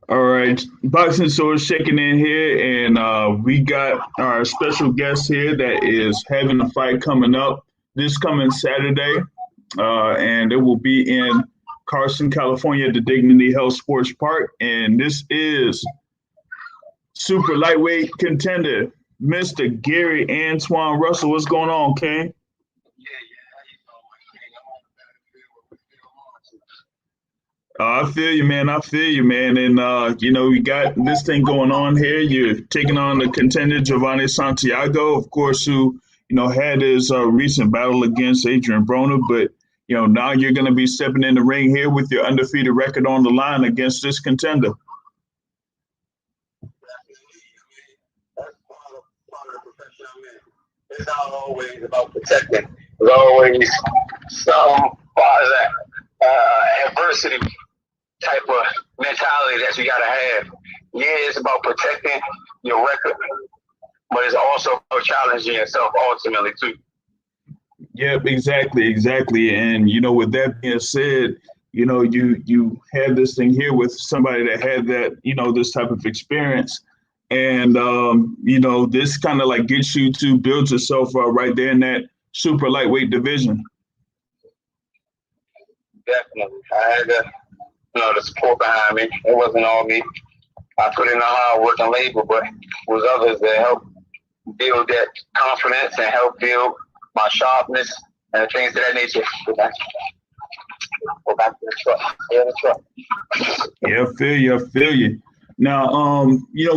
All right, Boxing Source checking in here, and we got our special guest here that is having a fight coming up this coming Saturday, and it will be in Carson, California, at the Dignity Health Sports Park, and this is super lightweight contender, Mr. Gary Antuanne Russell. What's going on, King? I feel you, man. I feel you, man. And we got this thing going on here. You're taking on the contender Jovanie Santiago, of course, who had his recent battle against Adrian Broner, but now you're going to be stepping in the ring here with your undefeated record on the line against this contender. It's not always about protecting. There's always some adversity type of mentality that you gotta have. Yeah, it's about protecting your record, but it's also about challenging yourself ultimately too. Yep, exactly. And with that being said, you had this thing here with somebody that had that, this type of experience. And this kind of like gets you to build yourself right there in that super lightweight division. Definitely. I had the support behind me. It wasn't all me. I put in the hard work and labor, but it was others that helped build that confidence and help build my sharpness and things of that nature. Go back to the truck. Yeah, the truck. Yeah, I feel you. Now,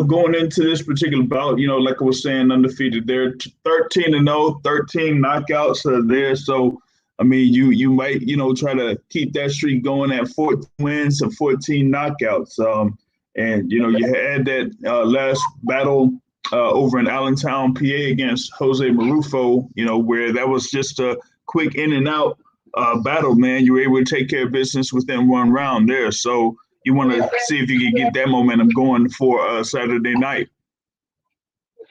going into this particular bout, like I was saying, undefeated. They're 13-0, 13 knockouts are there. So, I mean, you might, try to keep that streak going at 14 wins and 14 knockouts. And you had that last battle over in Allentown, PA against Jose Marufo, where that was just a quick in and out battle, man. You were able to take care of business within one round there. So you want to see if you can get that momentum going for Saturday night.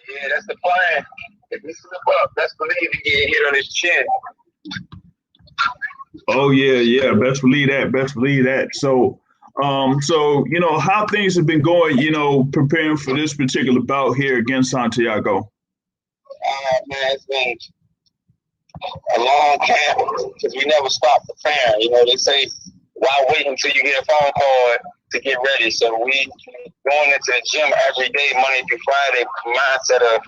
Yeah, that's the plan. If this is a buck, best believe he get hit on his chin. Oh yeah. Best believe that. So, how things have been going, preparing for this particular bout here against Santiago. Man, it's been a long camp because we never stop preparing. They say, why wait until you get a phone call to get ready? So we going into the gym every day, Monday through Friday, mindset of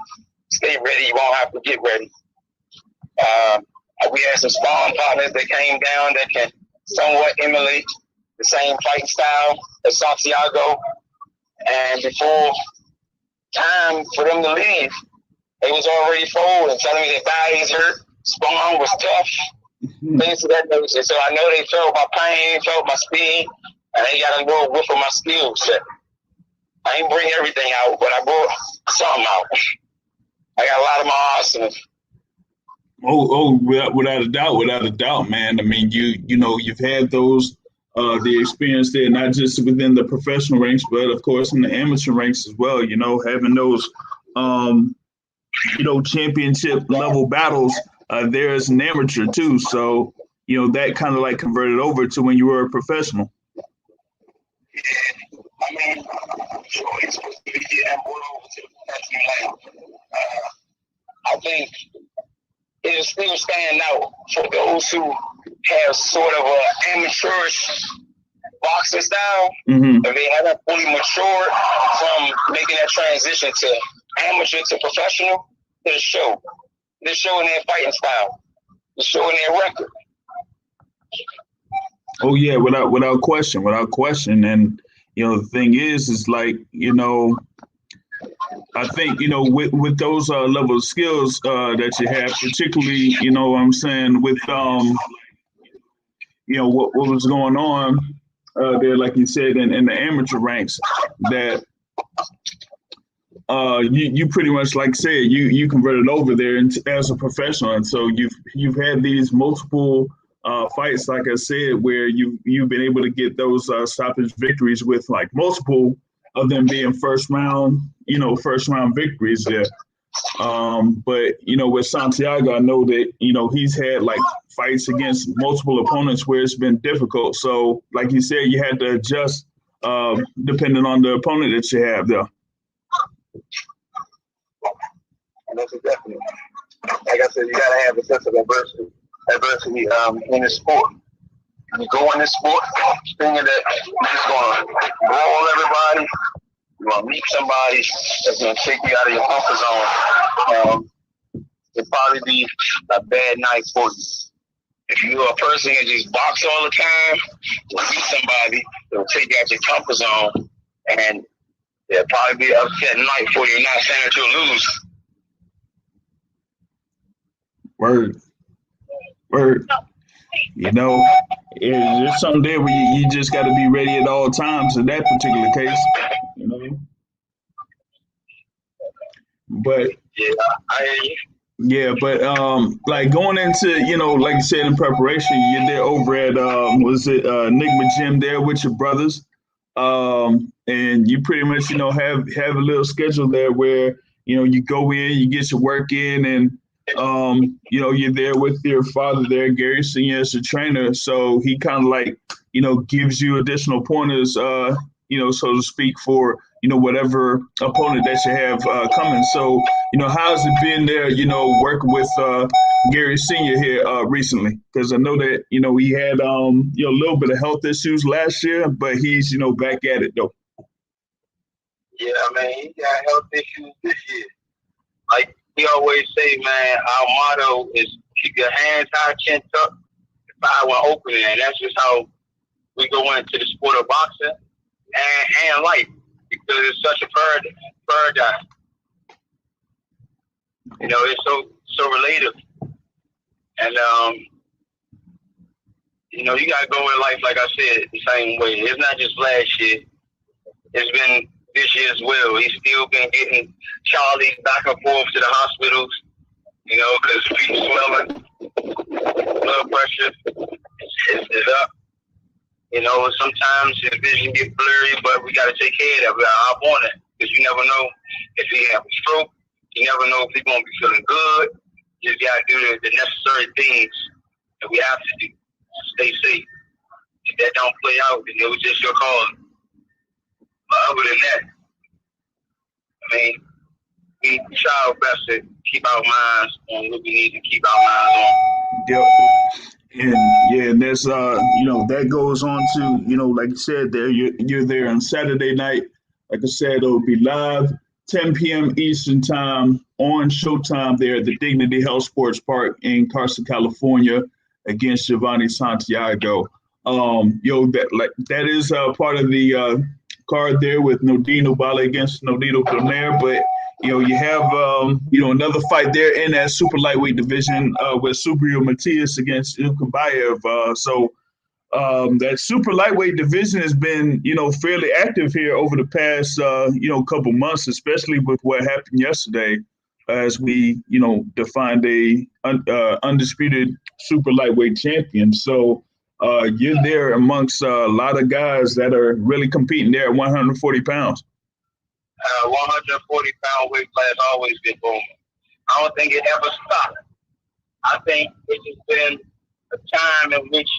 stay ready, you won't have to get ready. We had some sparring partners that came down that can somewhat emulate the same fight style as Santiago. And before time for them to leave, they was already forward and telling me their bodies hurt, sparring was tough, things of that nature. So I know they felt my pain, felt my speed, and they got a little whiff of my skill set. I ain't bring everything out, but I brought something out. I got a lot of my arsenal. Without a doubt, man. I mean, you've had those the experience there, not just within the professional ranks, but of course in the amateur ranks as well. Having those championship level battles there as an amateur too. So that kind of like converted over to when you were a professional. Yeah, I mean, sure, it's supposed to be getting brought over to the professional level. I think it'll still stand out for those who have sort of an amateurish boxing style. Mm-hmm. If they haven't fully matured from making that transition to amateur to professional, they're showing their fighting style. They're showing their record. Oh yeah, without question. And the thing is like, I think, with those level of skills that you have, particularly, what I'm saying with, what was going on there, like you said, in the amateur ranks, that you pretty much, like said, you converted over there as a professional. And so you've had these multiple fights, like I said, where you've been able to get those stoppage victories with like multiple of them being first round victories there. But with Santiago, I know that he's had like fights against multiple opponents where it's been difficult. So like you said, you had to adjust depending on the opponent that you have there. And that's definitely, like I said, you gotta have a sense of adversity in the sport. You go in this sport thinking that you're just gonna roll everybody. You're gonna meet somebody that's gonna take you out of your comfort zone. It'll probably be a bad night for you. If you're a person that just box all the time, you'll meet somebody that'll take you out your comfort zone, and it'll probably be an upsetting night for you. Not saying that you'll lose. Word. You know, it's something there where you just got to be ready at all times in that particular case. You know, but like going into, like you said in preparation, you're there over at Enigma Gym there with your brothers, and you pretty much have a little schedule there where you go in, you get your work in, and you're there with your father there, Gary Senior, as a trainer. So he kind of like, gives you additional pointers, so to speak, for, whatever opponent that you have coming. So, how's it been there, working with Gary Senior here recently? Because I know that, he had, a little bit of health issues last year, but he's, back at it though. Yeah, man, he got health issues this year. Like, we always say, man, our motto is keep your hands high, chin tucked, fire when open, and that's just how we go into the sport of boxing and life, because it's such a paradigm. It's so related, and you gotta go in life, like I said, the same way. It's not just last year; it's been this year as well. He's still been getting Charlie back and forth to the hospitals, because feet swelling, blood pressure is up. Sometimes his vision gets blurry, but we got to take care of it. We got to hop on it, because you never know if he have a stroke. You never know if he's going to be feeling good. You just got to do the necessary things that we have to do to stay safe. If that don't play out, then it was just your call. But other than that, we try our best to keep our minds on what we need to keep our minds on. Yep. And that's that goes on to, like you said there, you're there on Saturday night. Like I said, it'll be live 10 p.m. Eastern time on Showtime there at the Dignity Health Sports Park in Carson, California, against Jovanie Santiago. That is part of the card there with Nodino Bala against Nodino Donaire, but you have another fight there in that super lightweight division with Subriel Matias against Ilkabayev. So that super lightweight division has been fairly active here over the past couple months, especially with what happened yesterday, as we defined a undisputed super lightweight champion. So you're there amongst a lot of guys that are really competing there at 140 pounds. 140-pound weight class always been booming. I don't think it ever stopped. I think it has been a time in which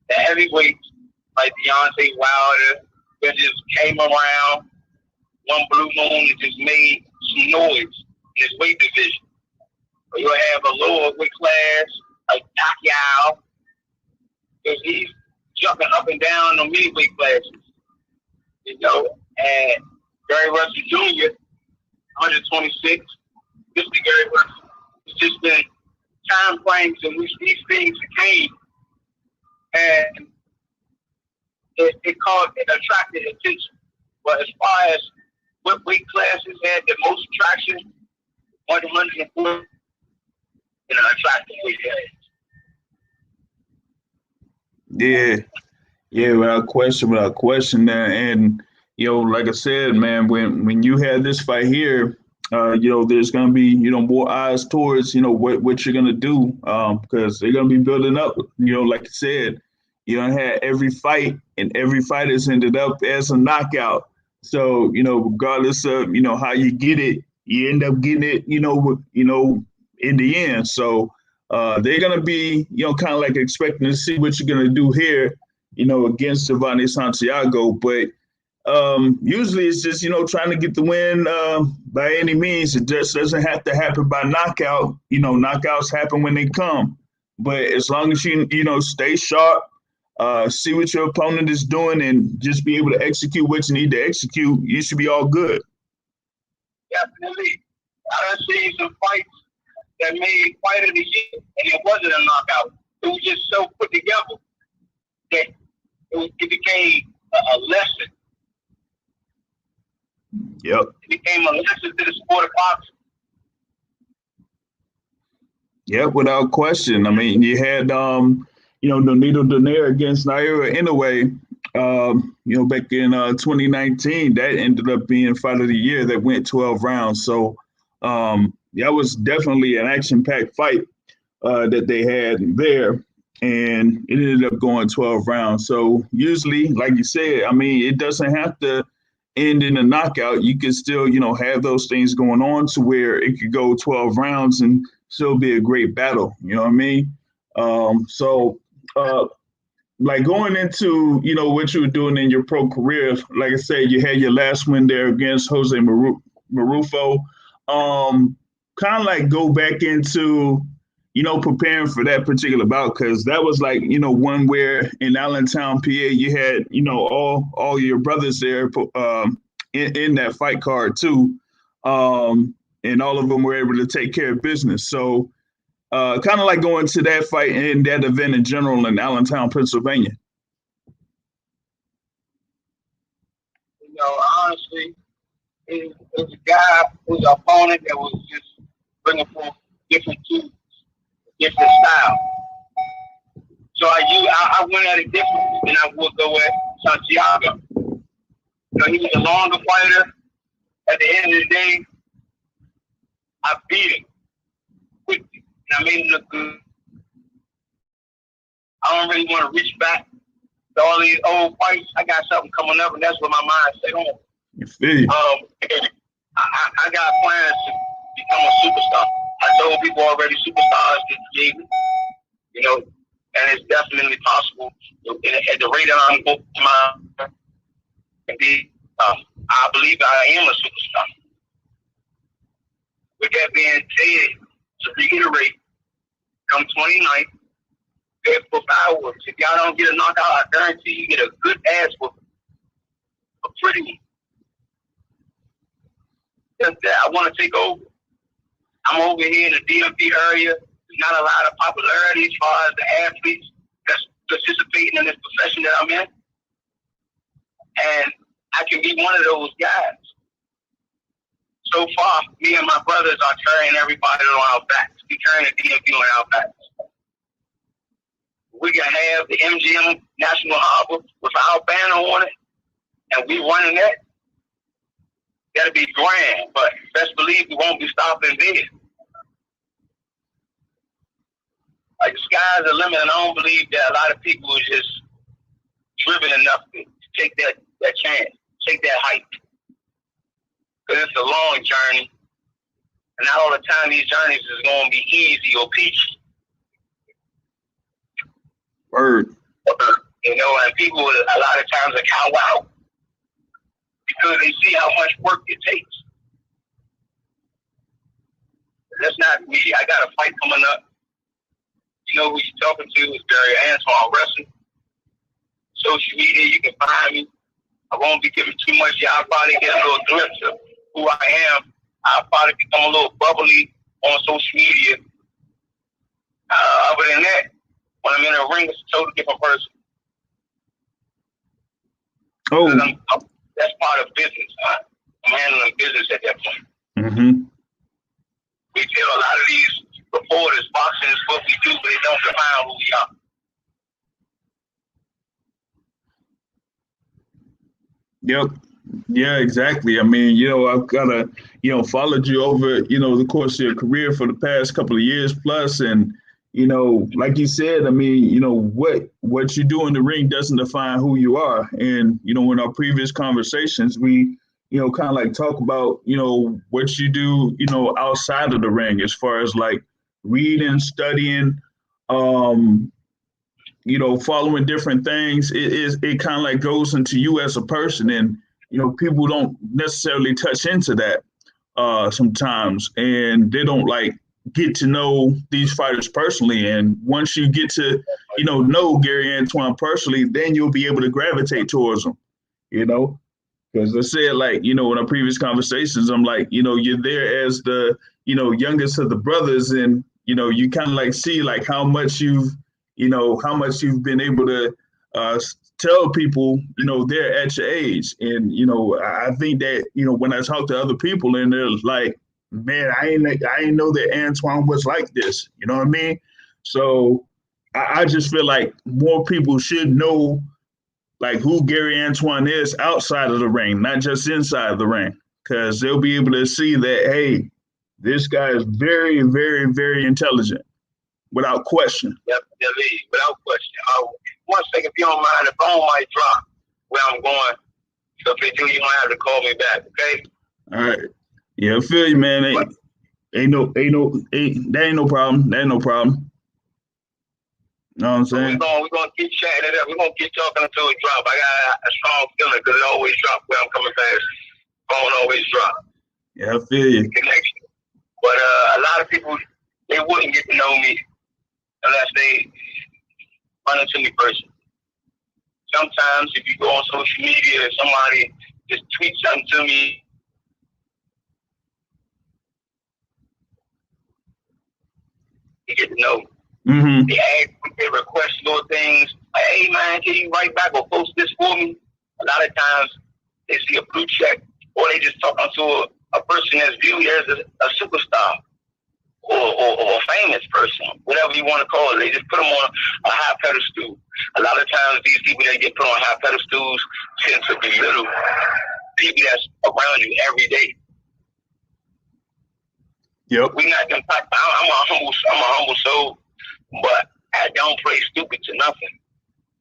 the heavyweights like Deontay Wilder just came around one blue moon and just made some noise in his weight division. But you'll have a lower weight class like Pacquiao, because he's jumping up and down on middleweight classes, and Gary Russell Jr., 126. Mr. Gary Russell. It's just been time frames in which these things came, and it attracted attention. But as far as what weight classes had the most attraction, 140, attractive weight class. Yeah, without question. And like I said, man, when you had this fight here, there's gonna be more eyes towards what you're gonna do, because they're gonna be building up. Like I said, you don't have every fight, and every fight has ended up as a knockout. So regardless of how you get it, you end up getting it. In the end. So they're gonna be kind of like expecting to see what you're gonna do here, against Jovanie Santiago. But Usually it's just, trying to get the win by any means. It just doesn't have to happen by knockout. Knockouts happen when they come. But as long as stay sharp, see what your opponent is doing, and just be able to execute what you need to execute, you should be all good. Definitely. I done seen some fights that made fight of the year, and it wasn't a knockout. It was just so put together that it became a lesson. Yep. It became a lesson to the sport of boxing. Yep, without question. I mean, you had Nonito Donaire against Naira Inoue, back in 2019. That ended up being fight of the year that went 12 rounds. So that was definitely an action-packed fight that they had there, and it ended up going 12 rounds. So usually, like you said, I mean, it doesn't have to end in a knockout. You can still, have those things going on to where it could go 12 rounds and still be a great battle. You know what I mean? Like going into, what you were doing in your pro career, like I said, you had your last win there against Jose Marufo. Kind of like go back into, preparing for that particular bout, because that was like, one where in Allentown, PA, you had, all your brothers there in that fight card too. And all of them were able to take care of business. So kind of like going to that fight and that event in general in Allentown, Pennsylvania. Honestly, it was a guy who's an opponent that was just bringing forth different tools, different style. So I went at it differently than I would go at Santiago. He was a longer fighter. At the end of the day, I beat him quickly, and I made him look good. I don't really want to reach back to all these old fights. I got something coming up, and that's what my mind said on. I got plans to become a superstar. I told people already superstars get created, and it's definitely possible. At the rate that I'm going to be, I believe I am a superstar. With that being said, to reiterate, come 29th, bed for fireworks. If y'all don't get a knockout, I guarantee you get a good ass whooping. A pretty one. Just that I want to take over. I'm over here in the DMV area. There's not a lot of popularity as far as the athletes that's participating in this profession that I'm in. And I can be one of those guys. So far, me and my brothers are carrying everybody on our backs. We carrying the DMV on our backs. We can have the MGM National Harbor with our banner on it, and we running that. That'll be grand, but best believe we won't be stopping there. Like, the sky's the limit, and I don't believe that a lot of people are just driven enough to take that chance, take that hike. Because it's a long journey, and not all the time these journeys is going to be easy or peachy. Word. And people a lot of times are cow out because they see how much work it takes. That's not me. I got a fight coming up. You know who you're talking to is Barry Antuanne Wrestling. Social media, you can find me. I won't be giving too much. Y'all probably get a little glimpse of who I am. I'll probably become a little bubbly on social media. Other than that, when I'm in a ring, it's a totally different person. Oh. That's part of business. I'm handling business at that point. Mm-hmm. We tell a lot of these reporters boxing is what we do, but they don't define who we are. Yep. Yeah, exactly. I mean, I've kind of, followed you over, the course of your career for the past couple of years plus. And, like you said, I mean, what you do in the ring doesn't define who you are. And, in our previous conversations, we, kind of like talk about, what you do, outside of the ring as far as like reading, studying, following different things. It kind of like goes into you as a person. And, people don't necessarily touch into that sometimes, and they don't like get to know these fighters personally. And once you get to, know Gary Antuanne personally, then you'll be able to gravitate towards them, because I said, like, in our previous conversations, I'm like, you're there as the, youngest of the brothers, and, you kind of like see like how much you've been able to tell people, they're at your age. And, I think that, when I talk to other people and they're like, man, I ain't know that Antuanne was like this. You know what I mean? So I just feel like more people should know like who Gary Antuanne is outside of the ring, not just inside of the ring, because they'll be able to see that, hey, this guy is very, very, very intelligent, without question. Yep, without question. One second, if you don't mind, the phone might drop where I'm going. So if it do, you might have to call me back, okay? All right. Yeah, I feel you, man. Ain't no problem. That ain't no problem. You know what I'm saying? We're gonna keep chatting it up. We're gonna keep talking until it drop. I got a strong feeling because it always drop where I'm coming fast. Phone always drop. Yeah, I feel you. Connection. But a lot of people, they wouldn't get to know me unless they run into me personally. Sometimes if you go on social media and somebody just tweets something to me, you get to know. Mm-hmm. They request little things. Like, hey man, can you write back or post this for me? A lot of times they see a blue check, or they just talking to a person that's viewed as a superstar or a famous person, whatever you want to call it. They just put them on a high pedestal. A lot of times these people that get put on high pedestals tend to belittle people that's around you every day. Yep. We not them type. I'm a humble soul, but I don't play stupid to nothing.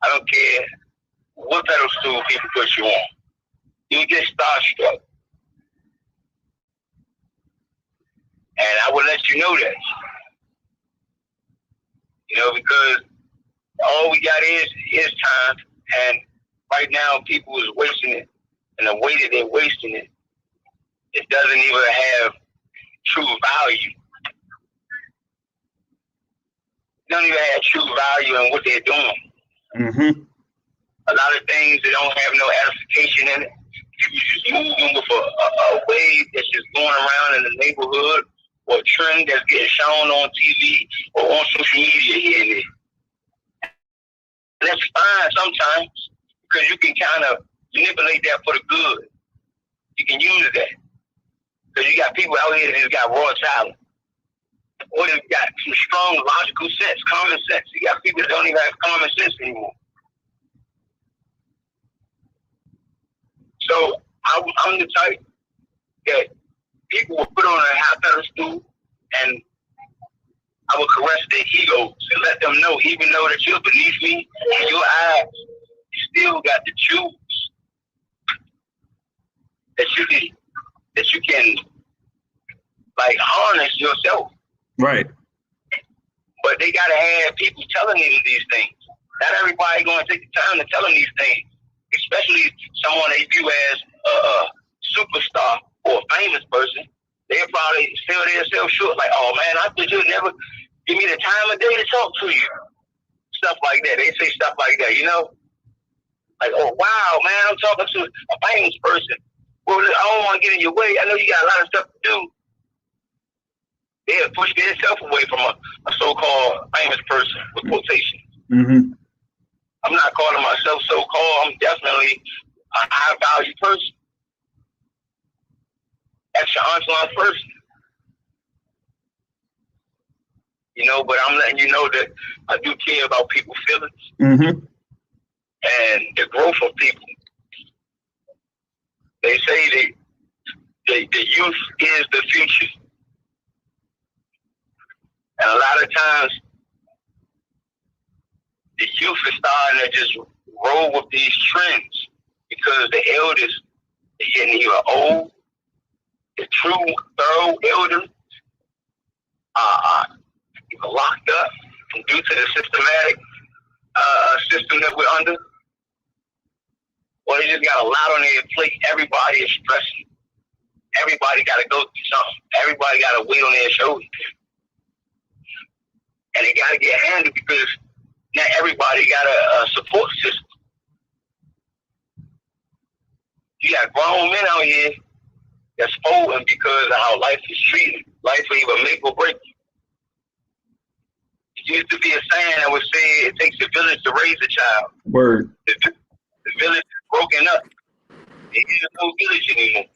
I don't care what pedestal people put you on. You get starstruck. And I will let you know that. Because all we got is time. And right now people is wasting it. And the way that they're wasting it, it doesn't even have true value. It don't even have true value in what they're doing. Mm-hmm. A lot of things that don't have no edification in it. People just moving with a wave that's just going around in the neighborhood, or a trend that's getting shown on TV or on social media here and there. And that's fine sometimes, because you can kind of manipulate that for the good. You can use that. Because you got people out here that just got raw talent. Or they've got some strong logical sense, common sense. You got people that don't even have common sense anymore. So I'm the type that people will put on a high pedestal, and I will caress their egos and let them know, even though that you're beneath me, in your eyes, you still got the choose that you can like harness yourself. Right. But they gotta have people telling them these things. Not everybody gonna take the time to tell them these things, especially someone they view as a superstar or a famous person. They'll probably sell themselves short, like, oh man, I thought you'd never give me the time of day to talk to you. Stuff like that. They say stuff like that, Like, oh wow, man, I'm talking to a famous person. Well, I don't want to get in your way. I know you got a lot of stuff to do. They'll push themselves away from a so-called famous person with quotations. Mm-hmm. I'm not calling myself so-called. I'm definitely a high-value person. That's your Antuanne person. But I'm letting you know that I do care about people's feelings. Mm-hmm. And the growth of people. They say the youth is the future. And a lot of times, the youth is starting to just roll with these trends because the elders are getting either old, the true, thorough elders are locked up due to the systematic system that we're under. or they just got a lot on their plate. Everybody is stressing. Everybody got to go through something. Everybody got a weight on their shoulders. And they got to get handled because not everybody got a support system. You got grown men out here that's folding because of how life is treated. Life will either make or break you. It used to be a saying that would say it takes a village to raise a child. Word. The village is broken up. There is no village anymore.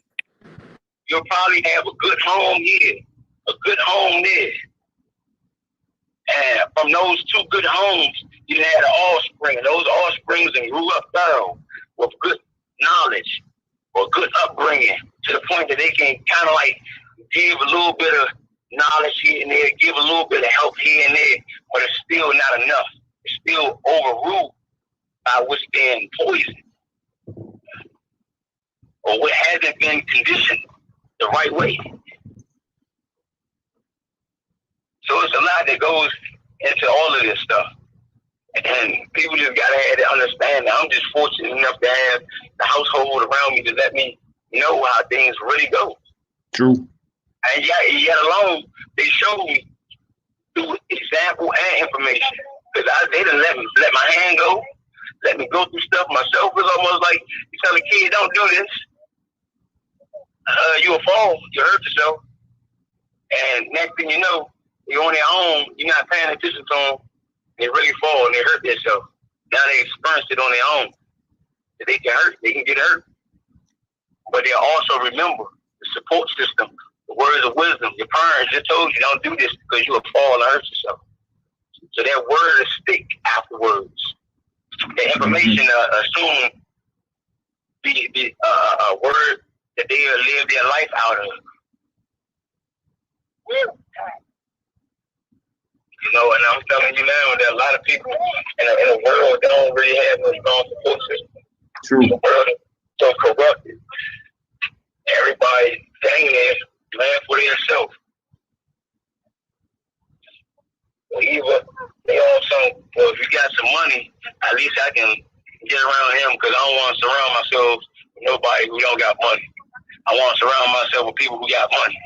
You'll probably have a good home here, a good home there. And from those two good homes, you had an offspring. And those offsprings and grew up thorough with good knowledge or good upbringing to the point that they can kind of like give a little bit of knowledge here and there, give a little bit of help here and there, but it's still not enough. It's still overruled by what's being poisoned or what hasn't been conditioned the right way. So it's a lot that goes into all of this stuff. And people just gotta have to understand that I'm just fortunate enough to have the household around me to let me know how things really go. True. And yet alone, they showed me through example and information. Because they didn't let my hand go, let me go through stuff myself. It's almost like you tell a kid, don't do this. You'll fall, you hurt yourself. And next thing you know, you're on their own, you're not paying attention to them, they really fall and they hurt themselves. Now they experienced it on their own. They can hurt, they can get hurt. But they'll also remember the support system, the words of wisdom. Your parents just told you don't do this because you'll fall and hurt yourself. So that word will stick afterwards. The information assume be a word that they'll live their life out of. You know, and I'm telling you now that a lot of people in the world don't really have no strong support system. True. The world is so corrupted. Everybody dang there, land for themselves. Well, either they also, well, if you got some money, at least I can get around him because I don't want to surround myself with nobody who don't got money. I want to surround myself with people who got money.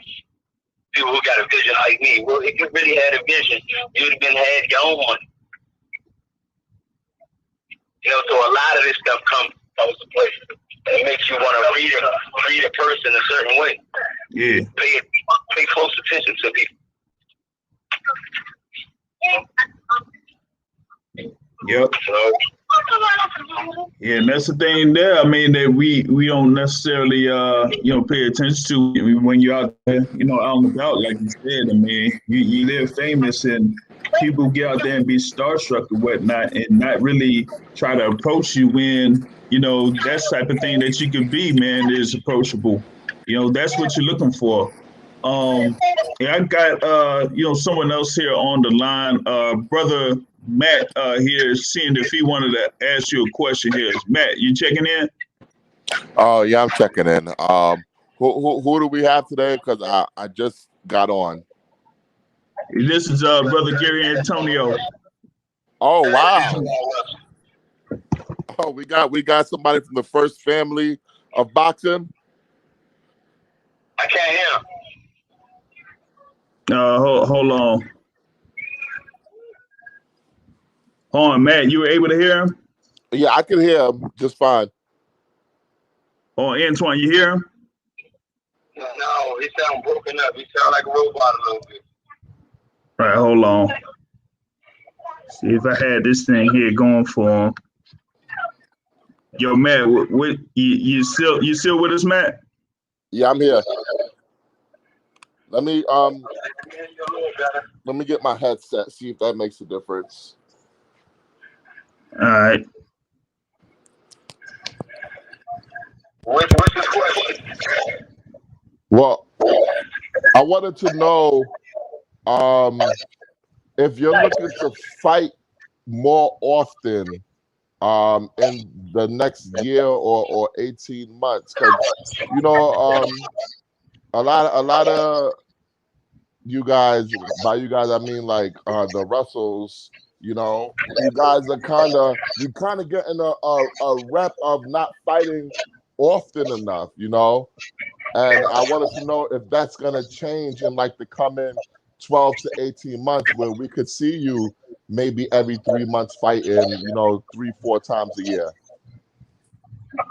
People who got a vision like me. Well, if you really had a vision, you would have had your own money. You know, so a lot of this stuff comes to play. And it makes you want to read a person a certain way. Yeah. Pay close attention to people. Yep. So, yeah, and that's the thing there. I mean, that we don't necessarily pay attention to when you're out there, out and about, like you said. I mean, you live famous and people get out there and be starstruck and whatnot and not really try to approach you when, that type of thing that you could be, man, is approachable. That's what you're looking for. I got someone else here on the line, brother Matt here, seeing if he wanted to ask you a question here. Matt, you checking in? Oh yeah, I'm checking in. Who do we have today? Because I just got on. This is brother Gary Antonio. Oh wow. Oh, we got somebody from the first family of boxing. I can't hear. Hold on. Hold on, Matt, you were able to hear him? Yeah, I can hear him just fine. Oh, Antoine, you hear him? No, he sound broken up. He sound like a robot a little bit. All right, hold on. See if I had this thing here going for him. Yo, Matt, what you still with us, Matt? Yeah, I'm here. Let me get my headset, see if that makes a difference. All right. What's the question? Well, I wanted to know if you're looking to fight more often in the next year or 18 months, because a lot of you guys, by you guys I mean like the Russells, You know, you guys are kind of getting a rep of not fighting often enough. You know, and I wanted to know if that's gonna change in like the coming 12 to 18 months, where we could see you maybe every 3 months fighting, you know, 3-4 times a year.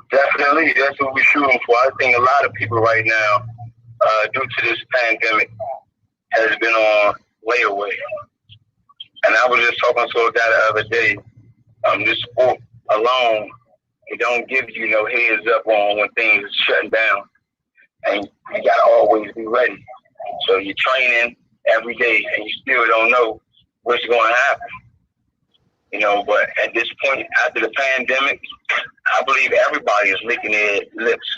Definitely, that's what we're shooting for. I think a lot of people right now, due to this pandemic, has been on layaway. And I was just talking to a guy the other day. This sport alone, it don't give you no heads up on when things are shutting down, and you gotta always be ready. So you're training every day, and you still don't know what's going to happen. You know, but at this point, after the pandemic, I believe everybody is licking their lips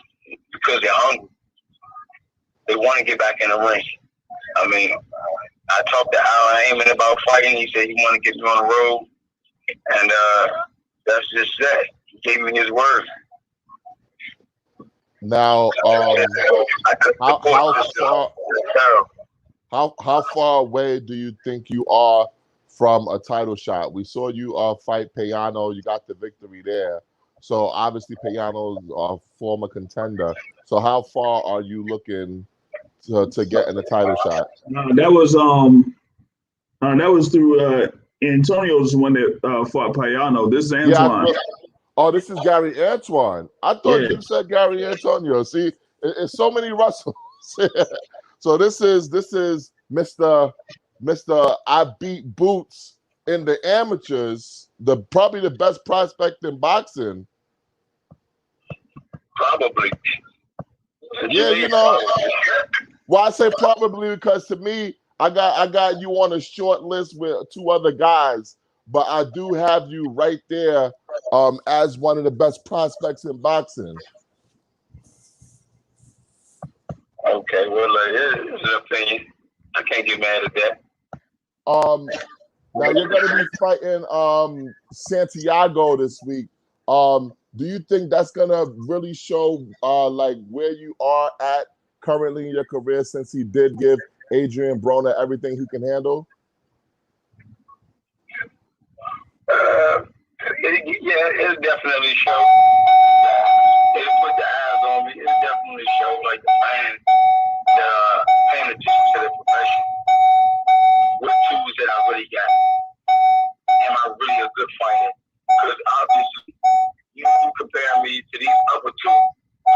because they're hungry. They want to get back in the ring. I mean, I talked to Al Heyman about fighting. He said he wanted to get me on the road, and that's just that. He gave me his word. Now, how far away do you think you are from a title shot? We saw you fight Payano. You got the victory there. So obviously Payano's a former contender. So how far are you looking to get in the title shot? That was through Antonio's one that fought Payano. This is Antuanne. Yeah, this is Gary Antuanne. I thought you said Gary Antonio. See, it's so many Russells. So this is Mr. I beat Boots in the amateurs, probably the best prospect in boxing. Probably. Yeah, you know. Well, I say probably because to me, I got you on a short list with 2 other guys, but I do have you right there as one of the best prospects in boxing. Okay, well, it's an opinion. I can't get mad at that. Now you're going to be fighting Santiago this week. Do you think that's going to really show like where you are at currently in your career, since he did give Adrian Broner everything he can handle? It'll definitely show. It'll put the eyes on me. It'll definitely show, like, the fans that are paying attention to the profession. What tools that I really got? Am I really a good fighter? Because obviously, you compare me to these other 2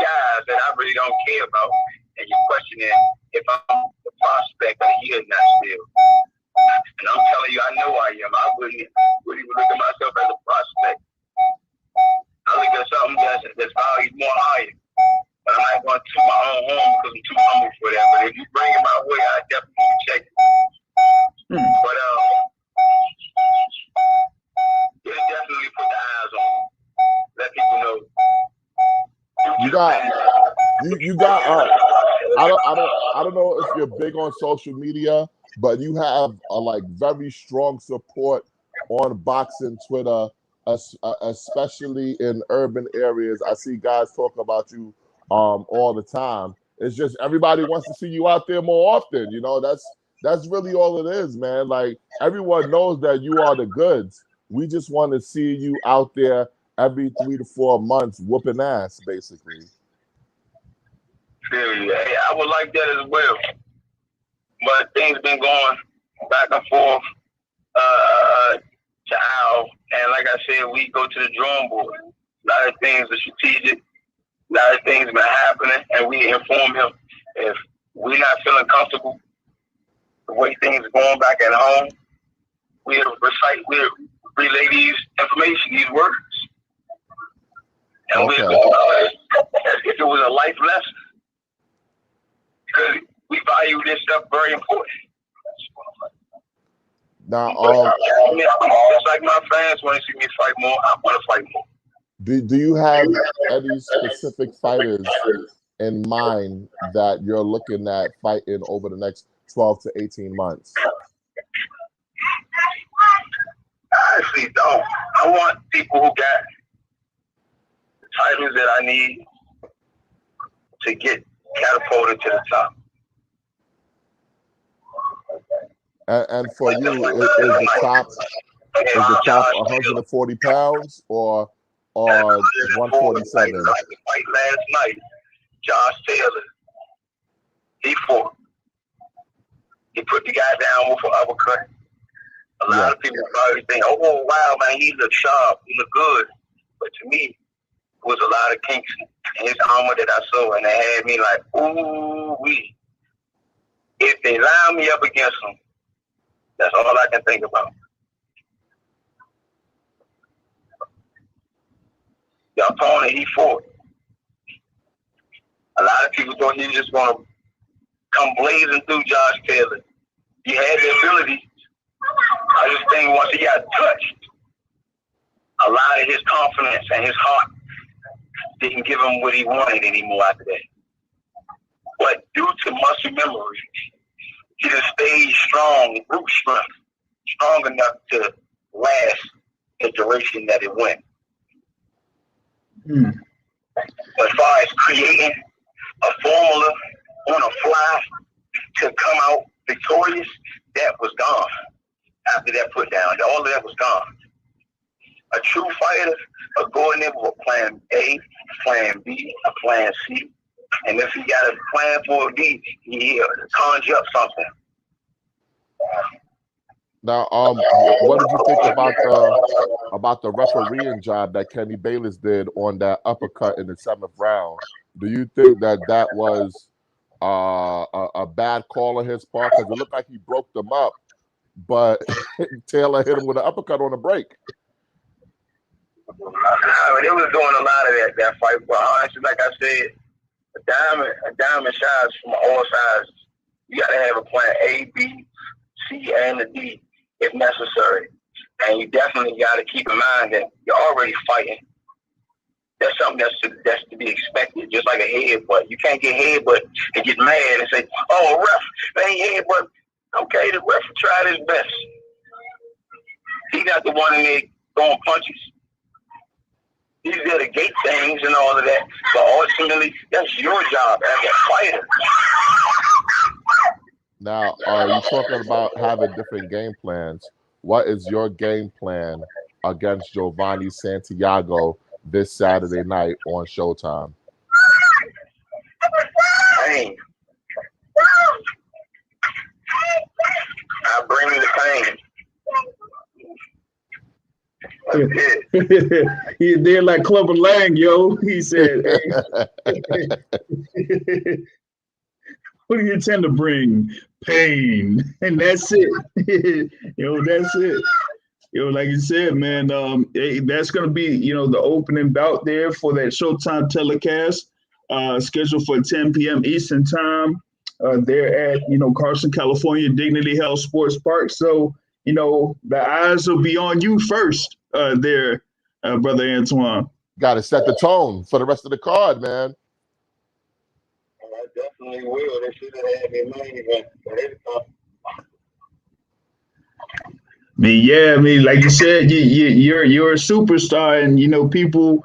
guys that I really don't care about, and you're questioning if I'm the prospect of the year not still. And I'm telling you, I know I am. I wouldn't even look at myself as a prospect. I look at something that's valued more higher. But I'm not going to toot my own home because I'm too humble for that. But if you bring it my way, I definitely check it. But it definitely put the eyes on me. Let people know. You got I don't know if you're big on social media, but you have a like very strong support on boxing Twitter, especially in urban areas. I see guys talk about you all the time. It's just everybody wants to see you out there more often. You know, that's really all it is, man. Like, everyone knows that you are the goods. We just want to see you out there every 3 to 4 months whooping ass, basically. Hey, I would like that as well. But things been going back and forth to Al. And like I said, we go to the drawing board. A lot of things are strategic. A lot of things been happening. And we inform him if we're not feeling comfortable the way things are going back at home, we'll relay these information, these words. And if it was a life lesson, because we value this stuff very important. Now, just like my fans want to see me fight more, I want to fight more. Do you have any specific fighters in mind that you're looking at fighting over the next 12 to 18 months? I actually don't. I want people who got the titles that I need to get catapulted to the top. And for you, is the top Is the top 140 pounds or 147? Like the fight last night, Josh Taylor, he fought. He put the guy down with an uppercut. A lot of people probably think, oh, wow, man, he look sharp. He look good. But to me, it was a lot of kinks in his armor that I saw, and they had me like, ooh-wee. If they line me up against him, that's all I can think about. The opponent he fought. A lot of people thought he was just going to come blazing through Josh Taylor. He had the ability. I just think once he got touched, a lot of his confidence and his heart didn't give him what he wanted anymore after that. But due to muscle memory, he just stayed strong, brute strength, strong enough to last the duration that it went. As far as creating a formula on a fly to come out victorious, that was gone. After that put down, all of that was gone. A true fighter will go in there with a plan A, plan B, a plan C. And if he got a plan for a D, he'll conjure up something. Now, what did you think about the refereeing job that Kenny Bayless did on that uppercut in the 7th round? Do you think that was a bad call on his part? Because it looked like he broke them up, but Taylor hit him with an uppercut on the break. I mean, they was doing a lot of that fight. But honestly, like I said, a diamond shots from all sides. You got to have a plan A, B, C, and a D if necessary. And you definitely got to keep in mind that you're already fighting. That's something that's to be expected, just like a headbutt. You can't get headbutt and get mad and say, oh, ref, they ain't headbutt. Okay, the ref tried his best. He not the one in there throwing punches. He's there to gate things and all of that. But ultimately, that's your job as a fighter. Now, are you talking about having different game plans? What is your game plan against Jovanie Santiago this Saturday night on Showtime? Pain. I bring the pain. He did like Clubber Lang, yo. He said, hey, what do you tend to bring? Pain. And that's it. That's it. Like you said, man, that's going to be, the opening bout there for that Showtime telecast, scheduled for 10 p.m. Eastern time. There at, Carson, California, Dignity Health Sports Park. So, the eyes will be on you first there, Brother Antuanne. Got to set the tone for the rest of the card, man. I definitely will. They should have had me main event. Like you said, you're a superstar, and people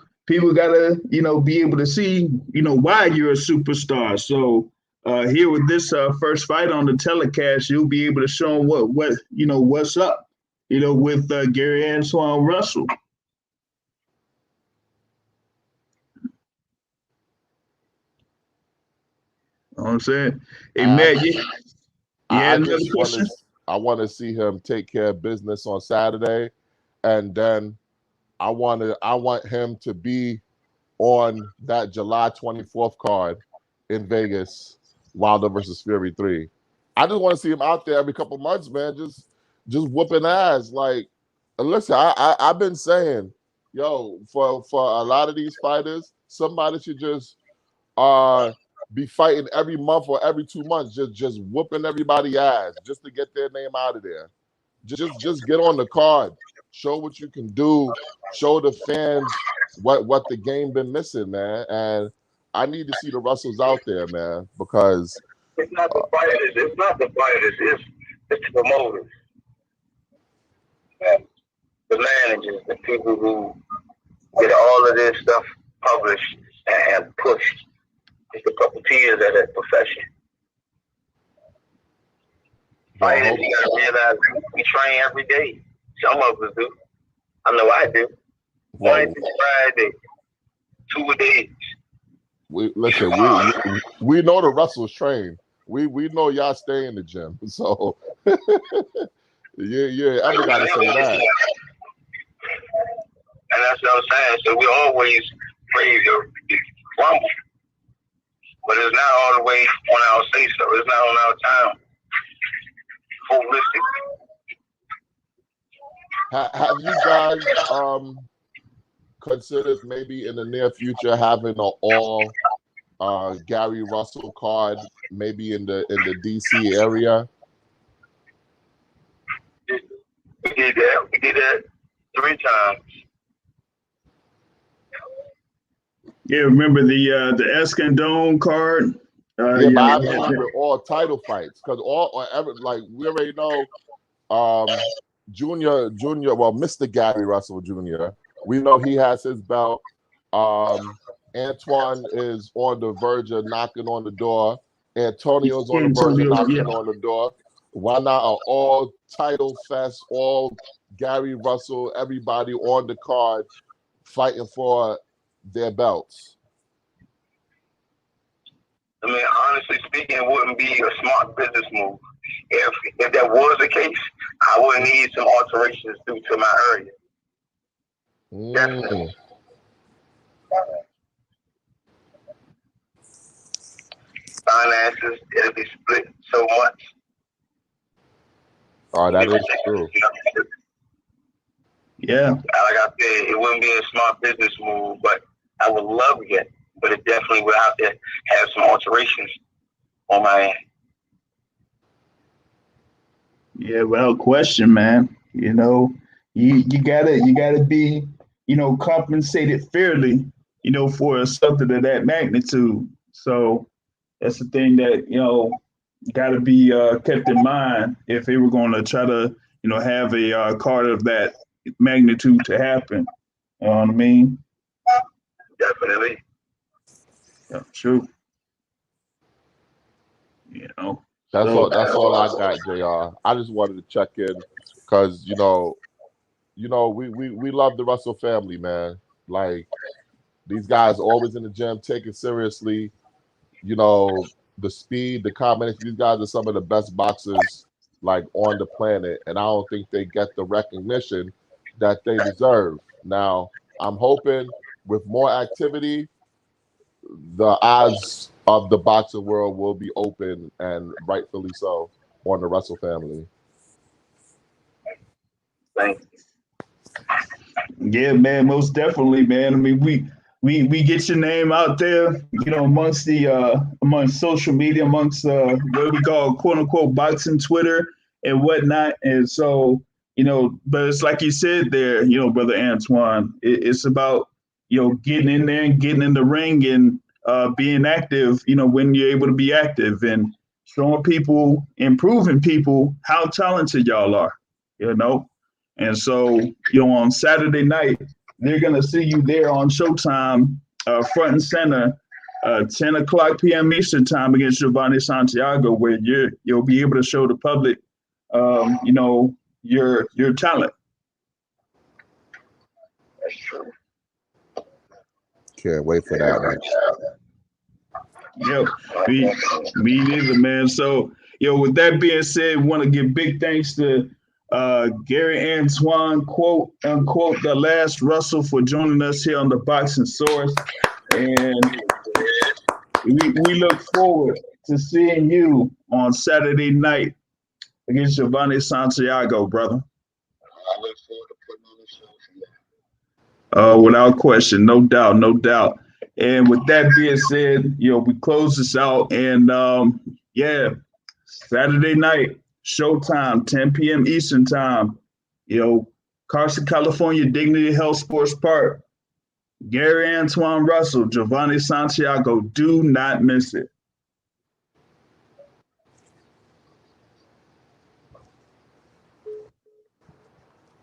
gotta be able to see why you're a superstar. So here with this first fight on the telecast, you'll be able to show them what's up, with Gary Antuanne Russell. You know what I'm saying? Hey, Matt, another question? I want to see him take care of business on Saturday, and then I want him to be on that July 24th card in Vegas, Wilder versus Fury 3. I just want to see him out there every couple months, man, just whooping ass. Like, listen, I've been saying, for a lot of these fighters, somebody should just be fighting every month or every 2 months, just whooping everybody ass just to get their name out of there. Just get on the card, show what you can do, show the fans what the game been missing, man. And I need to see the Russells out there, man, because it's not the fighters. It's not the fighters. It's the promoters, and the managers, the people who get all of this stuff published and pushed. It's the puppeteers of that profession. Fighters, you gotta realize we train every day. Some of us do. I know I do. Well, Monday through Friday, 2 days. we know the Russell's train. We know y'all stay in the gym. So yeah, ever gotta say that. And that's what I'm saying. So we always praise the crumble. But it's not all the way on our say so. It's not on our time. Holistic. Have you guys considered maybe in the near future having an all Gary Russell card, maybe in the DC area? We did that. We did that 3 times. Yeah, remember the Escandone card? Yeah, but I mean with all title fights, because like we already know, Junior, well, Mr. Gary Russell Jr. We know he has his belt. Antuanne is on the verge of knocking on the door. Antonio's on the verge of knocking on the door. Why not an all title fest, all Gary Russell, everybody on the card fighting for their belts? I mean, honestly speaking, it wouldn't be a smart business move. If that was the case, I would need some alterations due to my area. Definitely. Finances, it'll be split so much. Oh, that is true. Yeah. Like I said, it wouldn't be a smart business move, but I would love it. But it definitely would have to have some alterations on my end. Yeah, without question, man. You know, you gotta be, compensated fairly, for something of that magnitude. So that's the thing that, gotta be kept in mind if they were gonna try to, have a card of that magnitude to happen. You know what I mean? Definitely. Yeah, true. That's all I got, JR. I just wanted to check in because we love the Russell family, man. Like these guys always in the gym, take it seriously. The speed, the combination. These guys are some of the best boxers like on the planet, and I don't think they get the recognition that they deserve. Now, I'm hoping with more activity, the eyes of the boxing world will be open, and rightfully so, on the Russell family. Thank you. Yeah, man, most definitely, man. I mean, we get your name out there, amongst amongst social media, amongst what we call quote unquote boxing Twitter and whatnot. And so, but it's like you said there, brother Antuanne, it's about getting in there and getting in the ring and being active, when you're able to be active and showing people, improving people how talented y'all are, And so, on Saturday night, they're going to see you there on Showtime, front and center, 10 o'clock p.m. Eastern time against Jovanie Santiago, where you'll be able to show the public, your talent. That's true. Can't wait for that, man. Yep, me neither, man. So, with that being said, want to give big thanks to Gary Antuanne, quote unquote, the last Russell, for joining us here on the Boxing Source. And we look forward to seeing you on Saturday night against Jovanie Santiago, brother. I look forward to putting on the show for you. Without question, no doubt. And with that being said, we close this out, and Saturday night, Showtime, 10 p.m. Eastern time, Carson, California, Dignity Health Sports Park. Gary Antuanne Russell, Jovanie Santiago, do not miss it.